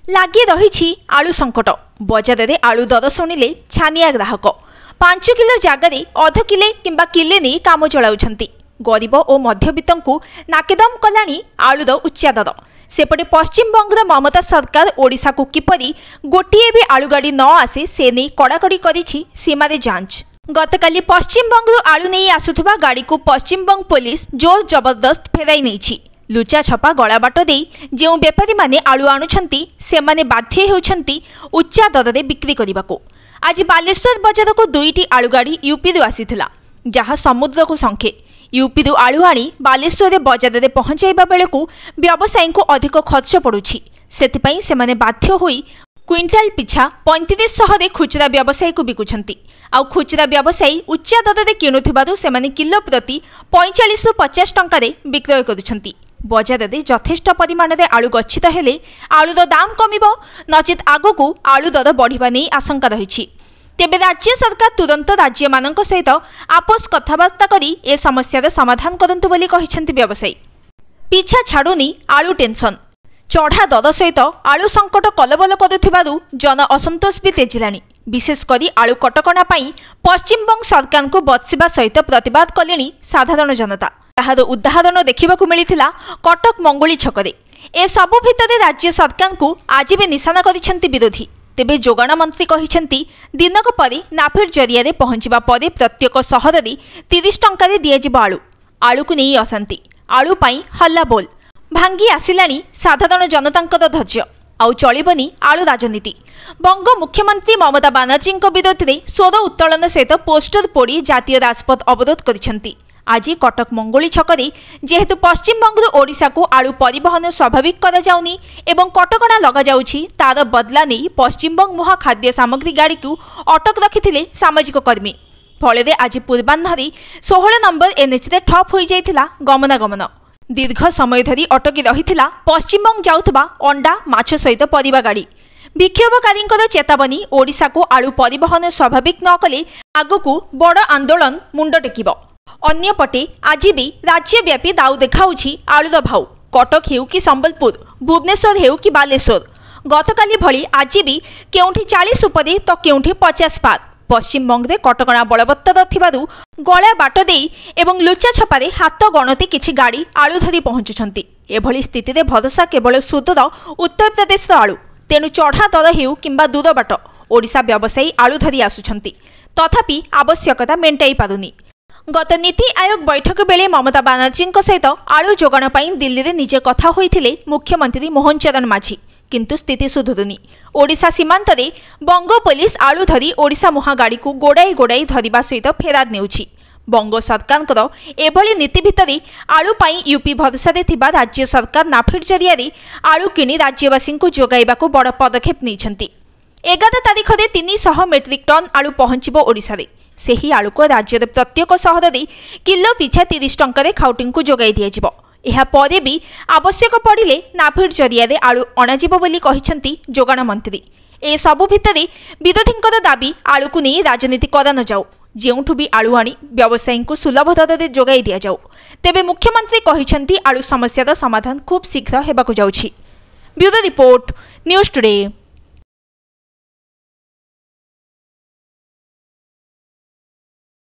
लगी रही आलू संकट। बजार में आलू दर शुणिले छानिया ग्राहक 5 किलो जगार अध किले किंबा किले नहीं काम चलाउछंती। गरीब और मध्यवित्त को नाकेदम कलानी आलूर उच्चा दर। सेपटे पश्चिमबंग ममता सरकार ओडिशा को किपरि गोटे भी आलू गाड़ी न आसे से नहीं कड़ाकड़ी करिछि सीमारे जांच। गतकाली पश्चिमबंग आलू नहीं आसुथुबा गाड़ी को पश्चिमबंग पुलिस जोर जबरदस्त फेराई नहीं। लुचा छपा गला बाट दे जो बेपारी माने आलू आणुछंती सेमाने बाध्य होउछंती उच्चा दर में बिक्री करने। आज बालेश्वर बजार को 2टी आलू गाड़ी यूपी आसीथिला जहाँ समुद्र को संखे। यूपी आलू आनी बालेश्वर बजार में पहुंचाइबा बेले को व्यवसायी को अधिक खर्च पड़ुछि। सेतिपई सेमाने बाध्य होई क्विंटाल पिछा 3500 रे खुचरा व्यवसायी को बिकुछंती। आउ खुचरा व्यवसायी उच्चा दर में किणुथिबारु सेमाने किलो प्रति 45 रु 50 टंका रे विक्रय करुछंती। बजार में यथेष्ट परिमाण में आलू गच्छित हेले आलूर दाम कमिबो नचेत आगकू आलू दर बढ़िबा नै आशंका रही। तेबे राज्य सरकार तुरंत राज्य मानक सहित आपस कथबार्ता करी ए समस्यार समाधान करंतु बोली कहिसेंती व्यवसायी। पीछा छाड़ुनी आलू टेंशन। चढ़ा दर सहित आलू संकट कलबल करुथिबारु जन असंतोष भी तेजिलानी। विशेषकर आलू कटकणा पई पश्चिमबंग सरकार को बत्सिबा सहित प्रतिवाद कलेनी साधारण जनता। ताहार उदाहरण देखा मिलता कटक मंगुली छकरे। ए सबु भितर राज्य सरकार को आज भी निशाना करिसेंती विरोधी। तेबे जोगाण मंत्री कहिसेंती दिनक परे नाफेड जरिया पहुंचवा परे प्रत्येक सहर में 30 टंका दियाजिबो आलू। आलू को नहीं अशांति। आलू पाई हल्ला बोल भांगी आसिलानी साधारण जनतांकर धैर्य। आउ चलिबनी आलू राजनीति। बंग मुख्यमंत्री ममता बानार्जी विरोध में स्वर उत्तोलन सहित पोस्टर पोड़ी जातीय राजपथ अवरोध करिसेंती। आज कटक मंगोली छकरे जेहेतु पश्चिमबंग ओडिशा को आलू परिवहन स्वाभाविक करा जाउनी एवं कटकणा लगा जाउछि तार बदला नहीं पश्चिमबंग मुहा खाद्य सामग्री गाड़ी को अटक रखिथिले सामाजिक कर्मी। फल आज पूर्वाह्न 16 नंबर एनएच रे ठप हो जाइथिला गमनागमन। दीर्घ समय धरी अटकी रहिथिला पश्चिमबंग जाउथबा अंडा माछ सहित परिवा गाड़ी। विक्षोभकारी चेतावनी ओडिशा को आलू परिवहन स्वाभाविक न कले आगकू बड़ आंदोलन मुंड टेकिबो। अन्यपटे आज भी राज्यव्यापी दाऊ देखाउछि आलूर भाव। कटक हेउ कि संबलपुर, भुवनेश्वर हेउ कि बालेश्वर गतकाली भली आज भी केउठी 40 उपरे तो केउठी 50 पार। पश्चिमबंग रे कटकणा बलवत्तर थिबारु गला बाट देई एवं लुचा छपारे हाथ गणति किछि गाड़ी आलू धरी पहुंचुछंती। एभली स्थिति रे भरोसा केवल सुदूर उत्तर प्रदेश आलू। तेणु चढ़ा दर हेउ किंबा दूर बाट ओडिशा व्यवसायी आलू धरी आसुछंती तथापि आवश्यकता मेंटाई पारुनी। गत नीति आयोग बैठक बेले ममता बानार्जी सहित आलू जोगाण पई दिल्ली रे निजे कथा होइथिले मुख्यमंत्री मोहन चरण माझी। किंतु स्थिति सुधुरुनी। ओडिशा सीमांत रे बंग पुलिस आलू धरी ओडिशा मुहा गाड़ी को गोड़ाई गोड़ाई धरिबा सहित फेराद नेउछि। बंग सरकार एभली नीति भितरे आलू पाई यूपी भरोसा रे थिबा राज्य सरकार नाफेड जरिया रे आलू किनी राज्यवासी को जोगाइबा को बड़ पदक्षेप नेइछंती। 11 तारिख रे 300 मेट्रिक टन आलू पहुंचबो ओडिशा रे। सेही आलू को राज्य प्रत्येक सहर में किलो पिछा 30 टंका खाउटी को जोगाई दिया। यह परे भी आवश्यक पड़िले नाफेड जरिया रे आलू अणाजिबो बोली कहिसेंती जोगाण मंत्री। ए सबु भितरे विरोधींकर दाबी आलू को नहीं राजनीति करा न जाऊ। जेउठु भी आलू आनी व्यवसायी को सुलभ दर में जोगाई दिया जाऊ। तेबे मुख्यमंत्री कहिसेंती आलू समस्यार समाधान खूब शीघ्र हेबाकु जाउछि। Bureau report news today.